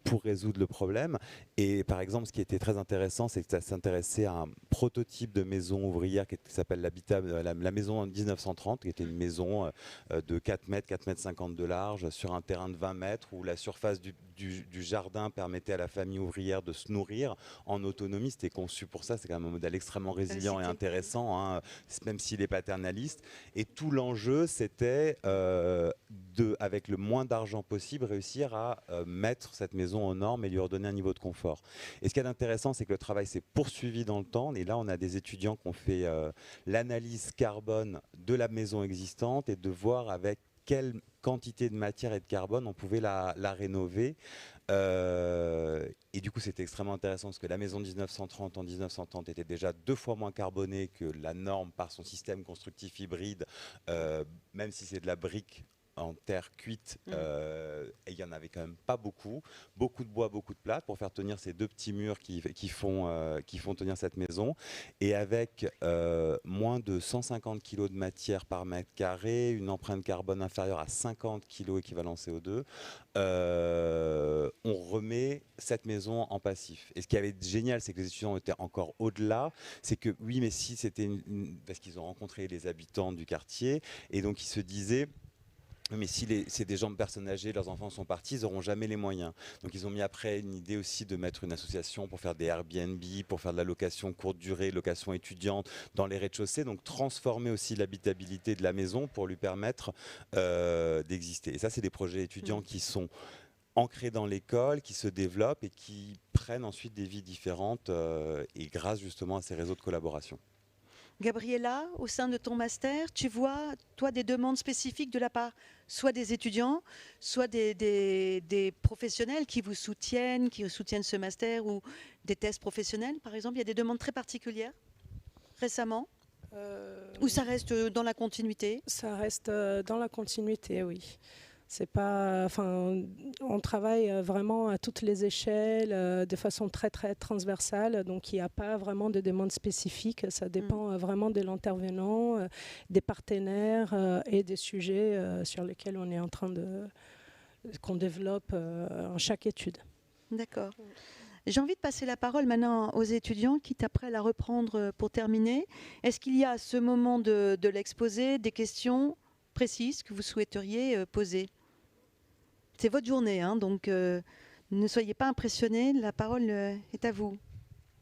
pour résoudre le problème. Et par exemple, ce qui était très intéressant, c'est que ça s'intéressait à un prototype de maison ouvrière qui s'appelle la maison en 1930, qui était une maison de 4 mètres, 4 mètres 50 de large, sur un terrain de 20 mètres, où la surface du jardin permettait à la famille ouvrière de se nourrir en autonomie. C'était conçu pour ça, c'est quand même un modèle extrêmement résilient et intéressant, hein, même s'il est paternaliste. Et tout l'enjeu, c'était avec le moins d'argent possible, réussir à mettre cette maison aux normes et lui redonner un niveau de confort. Et ce qui est intéressant, c'est que le travail s'est poursuivi dans le temps. Et là, on a des étudiants qui ont fait l'analyse carbone de la maison existante et de voir avec quelle quantité de matière et de carbone on pouvait la rénover. Et du coup, c'était extrêmement intéressant parce que la maison 1930 en 1930 était déjà 2 fois moins carbonée que la norme par son système constructif hybride, même si c'est de la brique en terre cuite, et il n'y en avait quand même pas beaucoup de bois, beaucoup de plâtre pour faire tenir ces 2 petits murs qui font tenir cette maison, et avec moins de 150 kg de matière par mètre carré, une empreinte carbone inférieure à 50 kg équivalent CO2, on remet cette maison en passif. Et ce qui avait été génial, c'est que les étudiants étaient encore au-delà, c'est que oui, mais si c'était parce qu'ils ont rencontré les habitants du quartier, et donc ils se disaient, mais si c'est des gens de personnes âgées, leurs enfants sont partis, ils n'auront jamais les moyens. Donc ils ont mis après une idée aussi de mettre une association pour faire des Airbnb, pour faire de la location courte durée, location étudiante dans les rez-de-chaussée, donc transformer aussi l'habitabilité de la maison pour lui permettre d'exister. Et ça, c'est des projets étudiants qui sont ancrés dans l'école, qui se développent et qui prennent ensuite des vies différentes et grâce justement à ces réseaux de collaboration. Gabriella, au sein de ton master, tu vois, toi, des demandes spécifiques de la part soit des étudiants, soit des professionnels qui vous soutiennent, qui soutiennent ce master, ou des tests professionnels, par exemple. Il y a des demandes très particulières récemment, ou ça reste dans la continuité? Ça reste dans la continuité, oui. C'est pas, enfin, on travaille vraiment à toutes les échelles, de façon très très transversale. Donc il n'y a pas vraiment de demande spécifique. Ça dépend vraiment de l'intervenant, des partenaires et des sujets sur lesquels on est en train qu'on développe en chaque étude. D'accord. J'ai envie de passer la parole maintenant aux étudiants, quitte après à la reprendre pour terminer. Est-ce qu'il y a à ce moment de l'exposé des questions précises que vous souhaiteriez poser? C'est votre journée, hein, donc ne soyez pas impressionnés, la parole est à vous.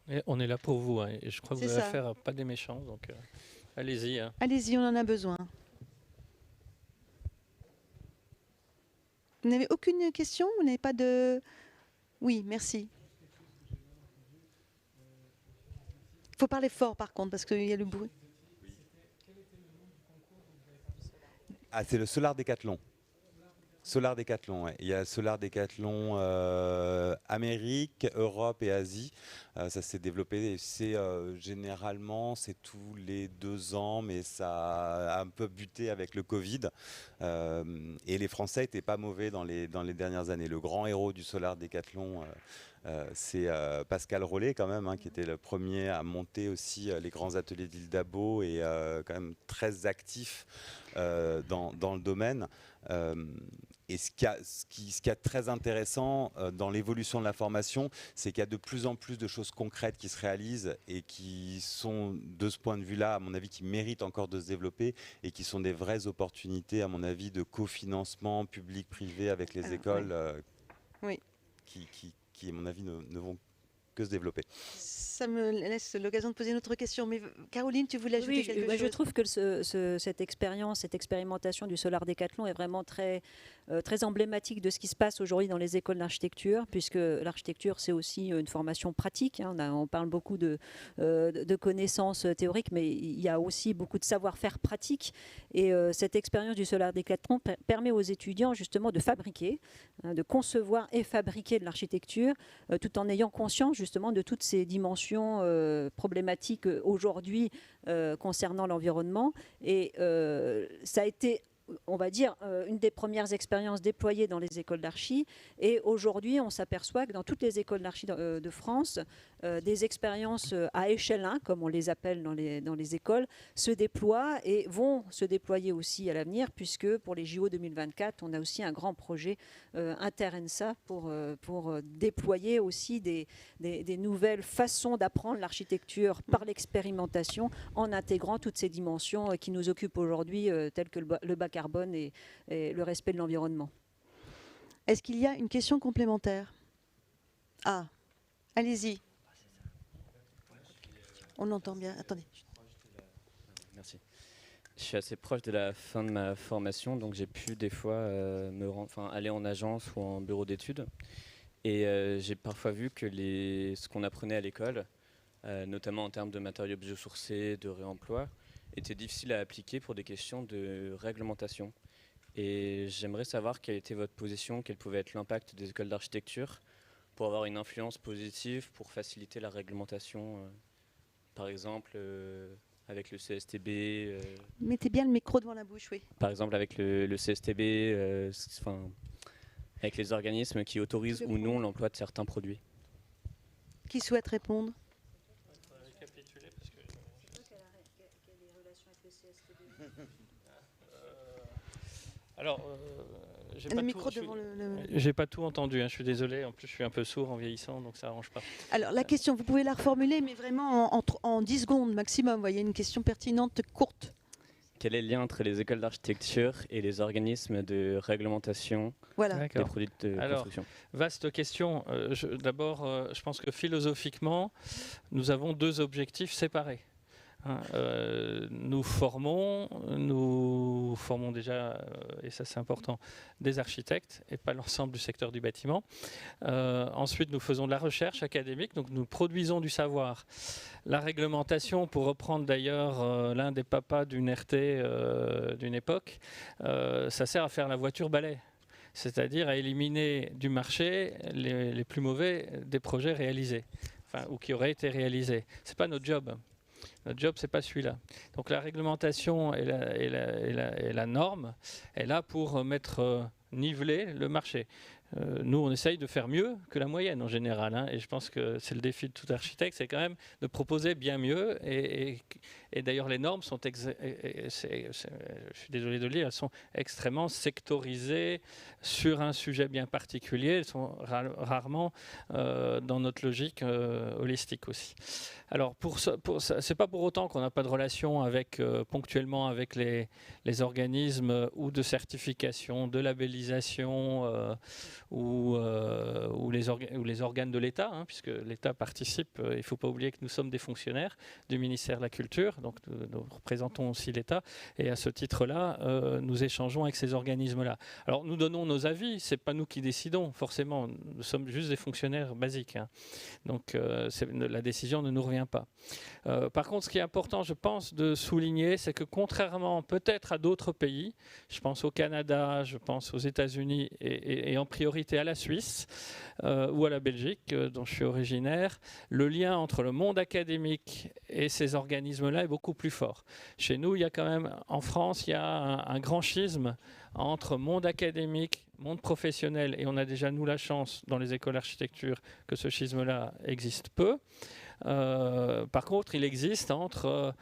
Et on est là pour vous, hein, et je crois que vous avez affaire à pas des méchants, donc allez-y. Hein. Allez-y, on en a besoin. Vous n'avez aucune question? Vous n'avez pas de... Oui, merci. Il faut parler fort par contre, parce qu'il y a le bruit. Ah, c'est le Solar Décathlon. Solar Décathlon, ouais. Il y a Solar Décathlon Amérique, Europe et Asie. Ça s'est développé, c'est généralement c'est tous les 2 ans, mais ça a un peu buté avec le Covid. Et les Français n'étaient pas mauvais dans les dernières années. Le grand héros du Solar Décathlon, c'est Pascal Rollet quand même, qui était le premier à monter aussi les grands ateliers d'Île d'Abo et quand même très actif dans le domaine. Et ce qui est très intéressant dans l'évolution de la formation, c'est qu'il y a de plus en plus de choses concrètes qui se réalisent et qui sont, de ce point de vue-là, à mon avis, qui méritent encore de se développer et qui sont des vraies opportunités, à mon avis, de cofinancement public-privé avec les écoles oui. Qui, à mon avis, ne vont que se développer. Ça me laisse l'occasion de poser une autre question. Mais Caroline, tu voulais ajouter quelque chose? Je trouve que cette expérience, cette expérimentation du Solar Décathlon est vraiment très emblématique de ce qui se passe aujourd'hui dans les écoles d'architecture, puisque l'architecture, c'est aussi une formation pratique. On parle beaucoup de connaissances théoriques, mais il y a aussi beaucoup de savoir-faire pratique. Et cette expérience du Solar Décathlon permet aux étudiants justement de fabriquer, de concevoir et fabriquer de l'architecture, tout en ayant conscience justement de toutes ces dimensions problématiques aujourd'hui concernant l'environnement. Et ça a été, on va dire, une des premières expériences déployées dans les écoles d'archi. Et aujourd'hui, on s'aperçoit que dans toutes les écoles d'archi de France, des expériences à échelle 1, comme on les appelle dans les écoles, se déploient et vont se déployer aussi à l'avenir, puisque pour les JO 2024, on a aussi un grand projet inter-ENSA pour déployer aussi des nouvelles façons d'apprendre l'architecture par l'expérimentation, en intégrant toutes ces dimensions qui nous occupent aujourd'hui, telles que le bas carbone et le respect de l'environnement. Est-ce qu'il y a une question complémentaire? Ah, allez-y. On entend bien. Attendez. Merci. Je suis assez proche de la fin de ma formation, donc j'ai pu des fois aller en agence ou en bureau d'études. Et j'ai parfois vu que ce qu'on apprenait à l'école, notamment en termes de matériaux biosourcés, de réemploi, était difficile à appliquer pour des questions de réglementation. Et j'aimerais savoir quelle était votre position, quel pouvait être l'impact des écoles d'architecture pour avoir une influence positive, pour faciliter la réglementation, par exemple avec le CSTB. Mettez bien le micro devant la bouche, oui. Par exemple avec le CSTB, avec les organismes qui autorisent ou non l'emploi de certains produits. Qui souhaite répondre? Alors, j'ai pas tout entendu, je suis désolé. En plus, je suis un peu sourd en vieillissant, donc ça arrange pas. Alors, la question, vous pouvez la reformuler, mais vraiment en 10 secondes maximum. Vous voyez, une question pertinente, courte. Quel est le lien entre les écoles d'architecture et les organismes de réglementation des produits de construction? Vaste question. D'abord, je pense que philosophiquement, nous avons 2 objectifs séparés. Nous formons déjà, et ça c'est important, des architectes et pas l'ensemble du secteur du bâtiment. Ensuite, nous faisons de la recherche académique, donc nous produisons du savoir. La réglementation, pour reprendre d'ailleurs l'un des papas d'une RT d'une époque, ça sert à faire la voiture balai. C'est-à-dire à éliminer du marché les plus mauvais des projets réalisés, ou qui auraient été réalisés. C'est pas notre job. Notre job, c'est pas celui-là. Donc la réglementation et la norme est là pour niveler le marché. Nous, on essaye de faire mieux que la moyenne en général. Et je pense que c'est le défi de tout architecte, c'est quand même de proposer bien mieux. Et d'ailleurs, les normes sont, je suis désolé de le dire, elles sont extrêmement sectorisées sur un sujet bien particulier. Elles sont rarement dans notre logique holistique aussi. Alors, c'est pas pour autant qu'on n'a pas de relation ponctuellement avec les organismes ou de certification, de labellisation ou les organes de l'État, puisque l'État participe. Il ne faut pas oublier que nous sommes des fonctionnaires du ministère de la Culture, donc nous représentons aussi l'État, et à ce titre-là, nous échangeons avec ces organismes-là. Alors, nous donnons nos avis, ce n'est pas nous qui décidons, forcément, nous sommes juste des fonctionnaires basiques. Donc, la décision ne nous revient pas. Par contre, ce qui est important, je pense, de souligner, c'est que contrairement peut-être à d'autres pays, je pense au Canada, je pense aux États-Unis et en priorité priorité à la Suisse ou à la Belgique, dont je suis originaire, le lien entre le monde académique et ces organismes-là est beaucoup plus fort. Chez nous, il y a quand même, en France, il y a un grand schisme entre monde académique, monde professionnel, et on a déjà, nous, la chance, dans les écoles d'architecture, que ce schisme-là existe peu. Par contre, il existe entre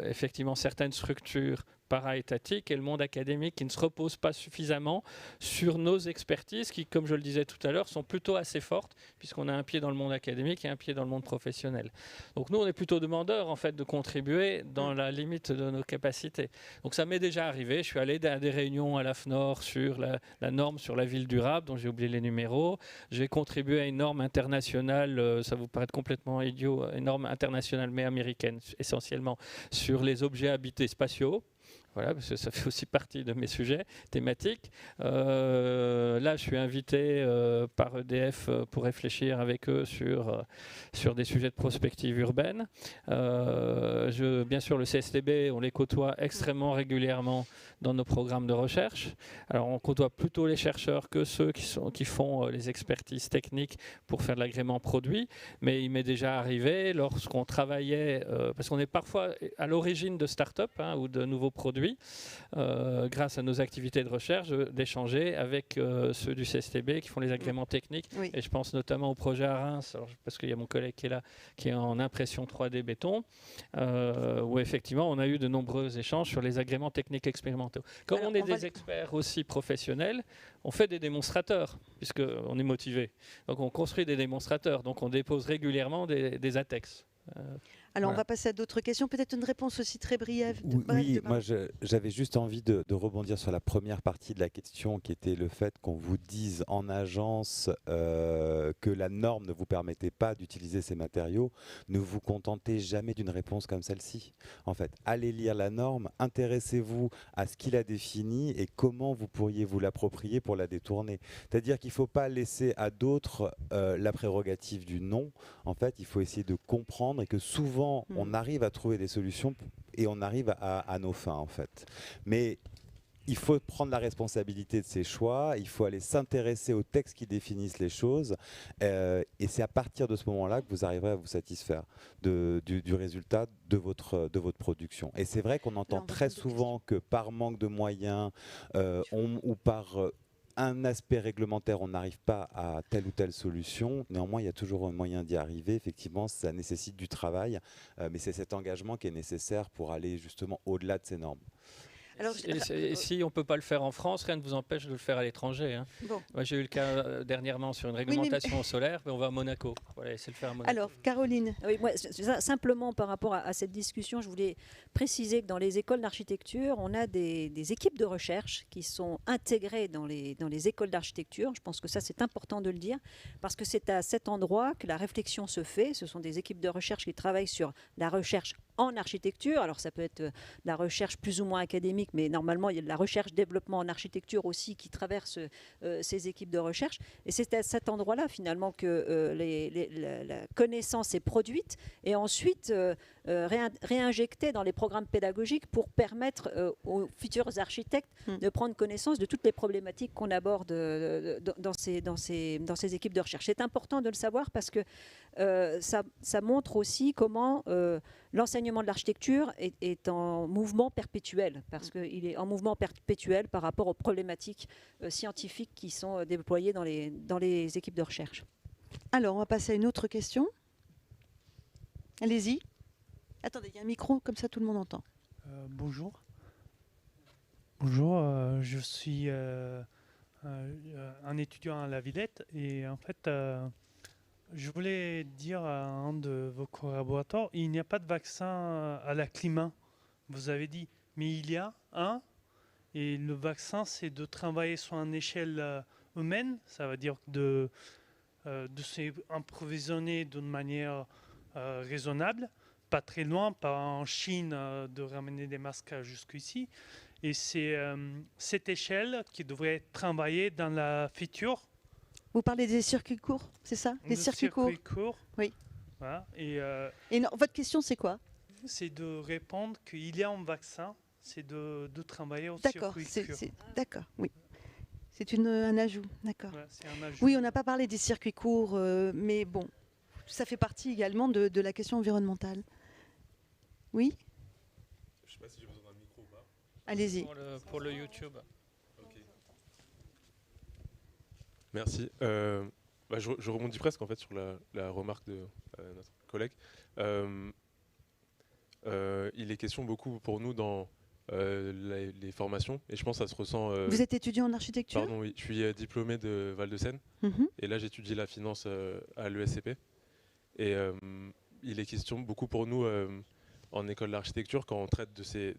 effectivement certaines structures para-étatiques et le monde académique qui ne se repose pas suffisamment sur nos expertises qui, comme je le disais tout à l'heure, sont plutôt assez fortes puisqu'on a un pied dans le monde académique et un pied dans le monde professionnel. Donc nous, on est plutôt demandeurs en fait de contribuer dans la limite de nos capacités. Donc ça m'est déjà arrivé. Je suis allé à des réunions à l'AFNOR sur la norme sur la ville durable, dont j'ai oublié les numéros. J'ai contribué à une norme internationale, ça vous paraît complètement idiot, une norme internationale mais américaine essentiellement, sur les objets habités spatiaux. Voilà, parce que ça fait aussi partie de mes sujets thématiques. Là, je suis invité par EDF pour réfléchir avec eux sur des sujets de prospective urbaine. Bien sûr, le CSTB, on les côtoie extrêmement régulièrement dans nos programmes de recherche. Alors, on côtoie plutôt les chercheurs que ceux qui font les expertises techniques pour faire de l'agrément produit. Mais il m'est déjà arrivé, lorsqu'on travaillait, parce qu'on est parfois à l'origine de start-up ou de nouveaux produits, grâce à nos activités de recherche, d'échanger avec ceux du CSTB qui font les agréments techniques. Oui. Et je pense notamment au projet à Reims, parce qu'il y a mon collègue qui est là, qui est en impression 3D béton, où effectivement on a eu de nombreux échanges sur les agréments techniques expérimentaux. Comme on est des experts aussi professionnels, on fait des démonstrateurs, puisqu'on est motivé. Donc on construit des démonstrateurs, donc on dépose régulièrement des ATEX. Alors, on va passer à d'autres questions. Peut-être une réponse aussi très brève. Oui, moi, j'avais juste envie de rebondir sur la première partie de la question, qui était le fait qu'on vous dise en agence que la norme ne vous permettait pas d'utiliser ces matériaux. Ne vous contentez jamais d'une réponse comme celle-ci. En fait, allez lire la norme, intéressez-vous à ce qu'il a défini et comment vous pourriez vous l'approprier pour la détourner. C'est-à-dire qu'il ne faut pas laisser à d'autres la prérogative du non. En fait, il faut essayer de comprendre et que souvent, on arrive à trouver des solutions et on arrive à nos fins, en fait. Mais il faut prendre la responsabilité de ses choix, il faut aller s'intéresser aux textes qui définissent les choses, et c'est à partir de ce moment-là que vous arriverez à vous satisfaire du résultat de votre production. Et c'est vrai qu'on entend très souvent que par manque de moyens ou par un aspect réglementaire, on n'arrive pas à telle ou telle solution. Néanmoins, il y a toujours un moyen d'y arriver. Effectivement, ça nécessite du travail, mais c'est cet engagement qui est nécessaire pour aller justement au-delà de ces normes. Alors, et si on ne peut pas le faire en France, rien ne vous empêche de le faire à l'étranger. Hein. Bon. Moi, j'ai eu le cas dernièrement sur une réglementation solaire, mais on va à Monaco. Voilà, essayer de le faire à Monaco. Alors, Caroline. Oui, moi, simplement par rapport à cette discussion, je voulais préciser que dans les écoles d'architecture, on a des équipes de recherche qui sont intégrées dans les écoles d'architecture. Je pense que ça, c'est important de le dire, parce que c'est à cet endroit que la réflexion se fait. Ce sont des équipes de recherche qui travaillent sur la recherche en architecture. Alors, ça peut être la recherche plus ou moins académique, mais normalement, il y a de la recherche-développement en architecture aussi qui traverse ces équipes de recherche. Et c'est à cet endroit-là, finalement, que la connaissance est produite et ensuite réinjectée dans les programmes pédagogiques pour permettre aux futurs architectes de prendre connaissance de toutes les problématiques qu'on aborde dans ces équipes de recherche. C'est important de le savoir parce que ça montre aussi comment l'enseignement de l'architecture est en mouvement perpétuel, parce qu'il est en mouvement perpétuel par rapport aux problématiques scientifiques qui sont déployées dans les équipes de recherche. Alors, on va passer à une autre question. Allez-y. Attendez, il y a un micro, comme ça tout le monde entend. Bonjour. Bonjour, je suis un étudiant à la Villette et en fait, je voulais dire à un de vos collaborateurs, il n'y a pas de vaccin à la climat, vous avez dit, mais il y a un, et le vaccin c'est de travailler sur une échelle humaine, ça veut dire de s'approvisionner d'une manière raisonnable, pas très loin, pas en Chine, de ramener des masques jusqu'ici. Et c'est cette échelle qui devrait être travaillée dans la future. Vous parlez des circuits courts, c'est ça? Les circuits courts. Oui. Voilà. Et non, votre question, c'est quoi? C'est de répondre qu'il y a un vaccin, c'est de travailler au circuit court. D'accord, oui. C'est un ajout, d'accord. Voilà, c'est un ajout. Oui, on n'a pas parlé des circuits courts, mais bon, ça fait partie également de la question environnementale. Oui? Je ne sais pas si j'ai besoin d'un micro ou pas. Allez-y. Pour le YouTube. Okay. Merci. Je rebondis presque en fait sur la remarque de notre collègue. Il est question beaucoup pour nous dans les formations, et je pense que ça se ressent... Vous êtes étudiant en architecture? Pardon, oui. Je suis diplômé de Val-de-Seine, et là j'étudie la finance à l'ESCP. Et il est question beaucoup pour nous en école d'architecture, quand on traite de ces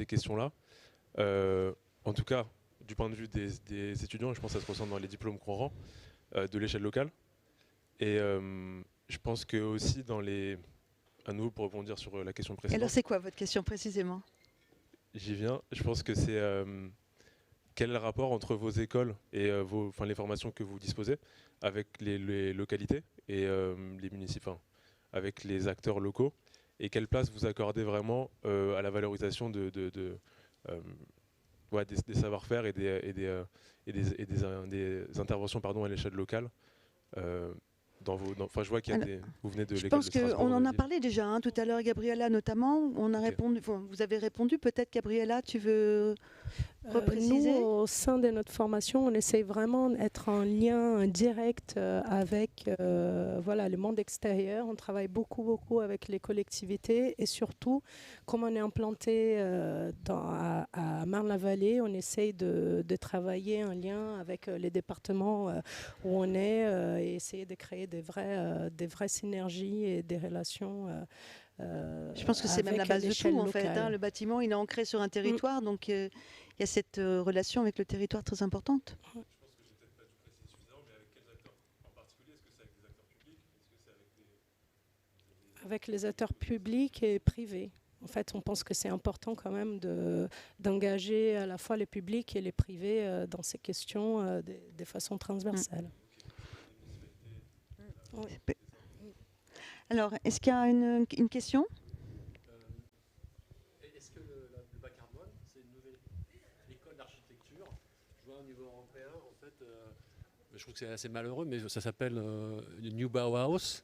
questions-là, en tout cas du point de vue des étudiants, et je pense que ça se ressent dans les diplômes qu'on rend, de l'échelle locale. Et je pense que aussi dans les... À nouveau pour rebondir sur la question précédente. Alors c'est quoi votre question précisément? J'y viens. Je pense que c'est quel est le rapport entre vos écoles et les formations que vous disposez avec les localités et les municipaux, avec les acteurs locaux, et quelle place vous accordez vraiment à la valorisation des savoir-faire et des interventions à l'échelle locale. Je vois qu'il y a vous venez de l'école de Strasbourg. Je pense qu'on en a parlé déjà tout à l'heure, Gabriella notamment. On a répondu. Vous avez répondu. Peut-être, Gabriella, tu veux repréciser? Nous, au sein de notre formation, on essaye vraiment d'être en lien direct avec le monde extérieur. On travaille beaucoup avec les collectivités, et surtout, comme on est implanté à Marne-la-Vallée, on essaye de travailler en lien avec les départements où on est et essayer de créer des vraies synergies et des relations. Je pense que c'est même la base de tout en fait. Le bâtiment, il est ancré sur un territoire, donc il y a cette relation avec le territoire très importante. Je pense que j'ai peut-être pas tout précisé suffisamment, mais avec quels acteurs en particulier? Est-ce que c'est avec des acteurs publics? Est-ce que c'est avec les acteurs publics et privés. En fait, on pense que c'est important quand même d'engager à la fois les publics et les privés dans ces questions de façon transversale. Oui. Alors, est-ce qu'il y a une question? Est-ce que le bas carbone, c'est une nouvelle école d'architecture? Je vois au niveau européen, en fait, je trouve que c'est assez malheureux, mais ça s'appelle New Bauhaus,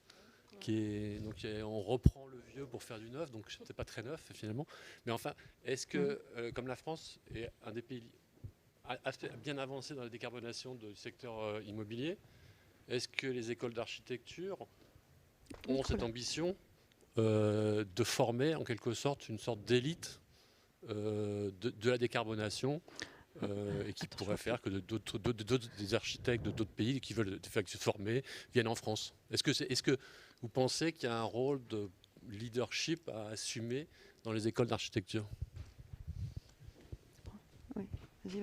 on reprend le vieux pour faire du neuf, donc c'est pas très neuf finalement. Mais enfin, est-ce que, comme la France est un des pays bien avancé dans la décarbonation du secteur immobilier, est-ce que les écoles d'architecture ont cette ambition de former en quelque sorte une sorte d'élite de la décarbonation et qui pourrait faire que des architectes de d'autres pays qui veulent se former viennent en France? Est-ce que vous pensez qu'il y a un rôle de leadership à assumer dans les écoles d'architecture?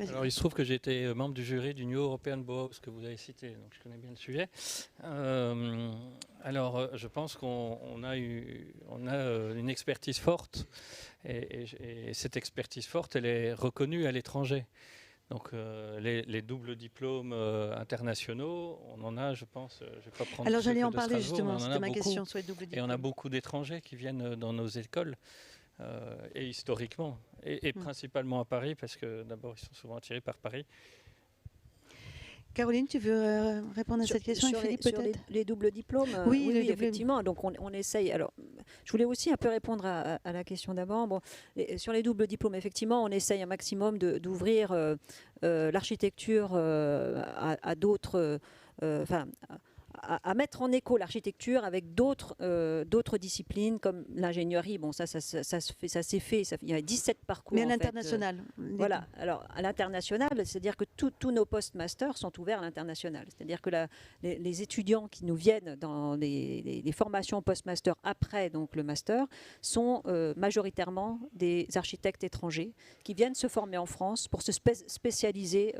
Alors, il se trouve que j'ai été membre du jury du New European Bauhaus que vous avez cité, donc je connais bien le sujet. Je pense qu'on a une expertise forte, et cette expertise forte, elle est reconnue à l'étranger. Donc les doubles diplômes internationaux, on en a, je pense, je ne vais pas prendre. Alors j'allais en parler justement, c'était ma question sur les doubles diplômes. Et on a beaucoup d'étrangers qui viennent dans nos écoles. Et historiquement, et principalement à Paris, parce que d'abord ils sont souvent attirés par Paris. Caroline, tu veux répondre à cette question? Sur les doubles diplômes, oui, effectivement. Donc on essaye. Alors, je voulais aussi un peu répondre à la question d'avant. Bon, sur les doubles diplômes, effectivement, on essaye un maximum d'ouvrir l'architecture à d'autres. À mettre en écho l'architecture avec d'autres disciplines comme l'ingénierie. Bon, ça s'est fait. Il y a 17 parcours. Mais à l'international. Voilà. Alors, à l'international, c'est-à-dire que tous nos post-masters sont ouverts à l'international. C'est-à-dire que les étudiants qui nous viennent dans les formations post-master après donc, le master sont majoritairement des architectes étrangers qui viennent se former en France pour se spécialiser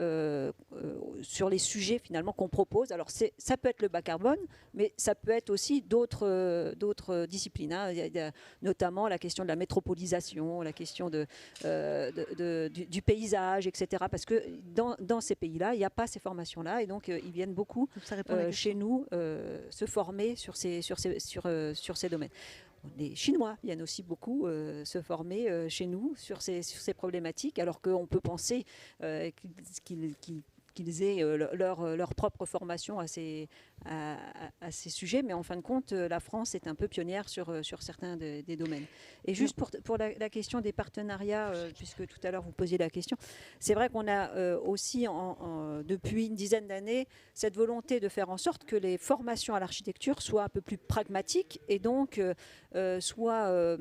sur les sujets finalement qu'on propose. Alors, ça peut être le bac carbone, mais ça peut être aussi d'autres disciplines. Hein. Il y a notamment la question de la métropolisation, la question du paysage, etc. Parce que dans ces pays-là, il n'y a pas ces formations-là, et donc ils viennent beaucoup chez nous se former sur ces domaines. Les Chinois viennent aussi beaucoup se former chez nous sur ces problématiques, alors qu'on peut penser qu'ils qu'ils aient leur propre formation à ces sujets. Mais en fin de compte, la France est un peu pionnière sur certains des domaines. Et juste pour la question des partenariats, puisque tout à l'heure vous posiez la question, c'est vrai qu'on a aussi depuis une dizaine d'années cette volonté de faire en sorte que les formations à l'architecture soient un peu plus pragmatiques et donc soient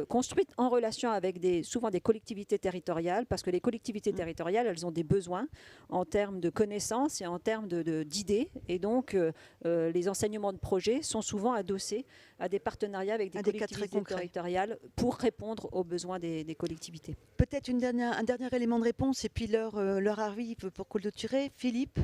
construites en relation avec souvent des collectivités territoriales, parce que les collectivités territoriales, elles ont des besoins en termes de connaissances et en termes d'idées, et donc les enseignements de projet sont souvent adossés à des partenariats avec des collectivités territoriales pour répondre aux besoins des collectivités. Peut-être un dernier élément de réponse, et puis l'heure arrive pour clôturer. Philippe,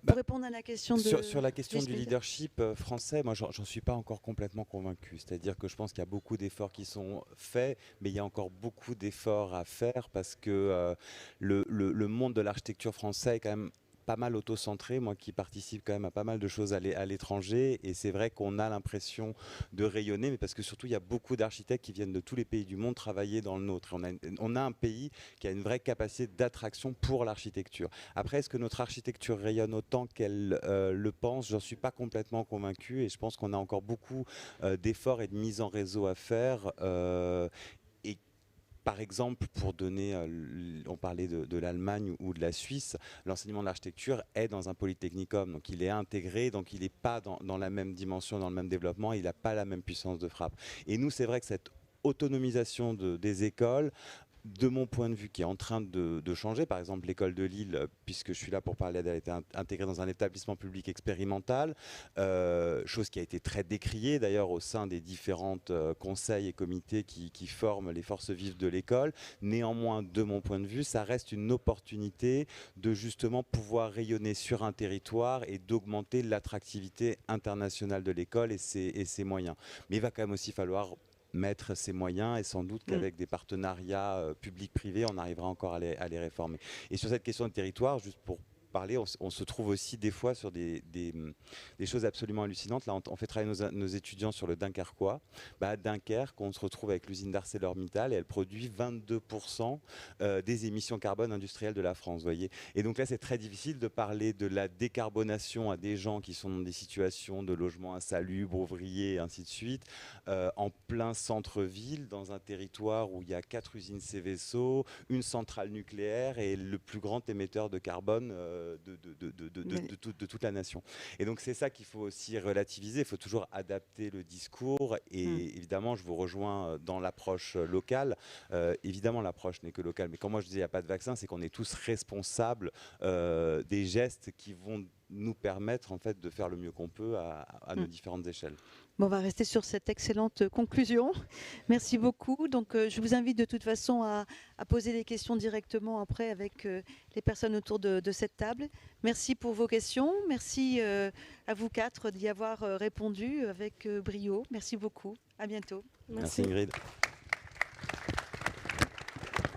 pour répondre à la question sur la question du leadership français, moi j'en suis pas encore complètement convaincu. C'est-à-dire que je pense qu'il y a beaucoup d'efforts qui sont faits, mais il y a encore beaucoup d'efforts à faire parce que le monde de l'architecture français est quand même pas mal auto-centré, moi qui participe quand même à pas mal de choses à l'étranger, et c'est vrai qu'on a l'impression de rayonner, mais parce que surtout il y a beaucoup d'architectes qui viennent de tous les pays du monde travailler dans le nôtre. On a un pays qui a une vraie capacité d'attraction pour l'architecture. Après, est-ce que notre architecture rayonne autant qu'elle le pense? J'en suis pas complètement convaincu, et je pense qu'on a encore beaucoup d'efforts et de mise en réseau à faire. Par exemple, pour donner, on parlait de l'Allemagne ou de la Suisse, l'enseignement de l'architecture est dans un polytechnicum, donc il est intégré, donc il n'est pas dans la même dimension, dans le même développement, il n'a pas la même puissance de frappe. Et nous, c'est vrai que cette autonomisation des écoles, de mon point de vue, qui est en train de changer. Par exemple, l'école de Lille, puisque je suis là pour parler, elle a été intégrée dans un établissement public expérimental, chose qui a été très décriée d'ailleurs au sein des différents conseils et comités qui forment les forces vives de l'école. Néanmoins, de mon point de vue, ça reste une opportunité de justement pouvoir rayonner sur un territoire et d'augmenter l'attractivité internationale de l'école et ses moyens. Mais il va quand même aussi falloir mettre ses moyens, et sans doute qu'avec des partenariats publics-privés, on arrivera encore à les réformer. Et sur cette question de territoire, juste pour parler, on se trouve aussi des fois sur des choses absolument hallucinantes. Là, on fait travailler nos étudiants sur le Dunkerquois. À Dunkerque, on se retrouve avec l'usine d'ArcelorMittal et elle produit 22% des émissions carbone industrielles de la France, voyez. Et donc là, c'est très difficile de parler de la décarbonation à des gens qui sont dans des situations de logement insalubre, ouvriers, et ainsi de suite, en plein centre-ville, dans un territoire où il y a 4 usines Cveso, une centrale nucléaire et le plus grand émetteur de carbone de toute la nation. Et donc c'est ça qu'il faut aussi relativiser, il faut toujours adapter le discours, et évidemment je vous rejoins dans l'approche locale. Évidemment l'approche n'est que locale, mais quand moi je dis il n'y a pas de vaccin, c'est qu'on est tous responsables des gestes qui vont nous permettre en fait de faire le mieux qu'on peut à nos différentes échelles. Bon, on va rester sur cette excellente conclusion. Merci beaucoup. Donc, je vous invite de toute façon à poser des questions directement après avec les personnes autour de cette table. Merci pour vos questions. Merci à vous 4 d'y avoir répondu avec brio. Merci beaucoup. À bientôt. Merci Ingrid.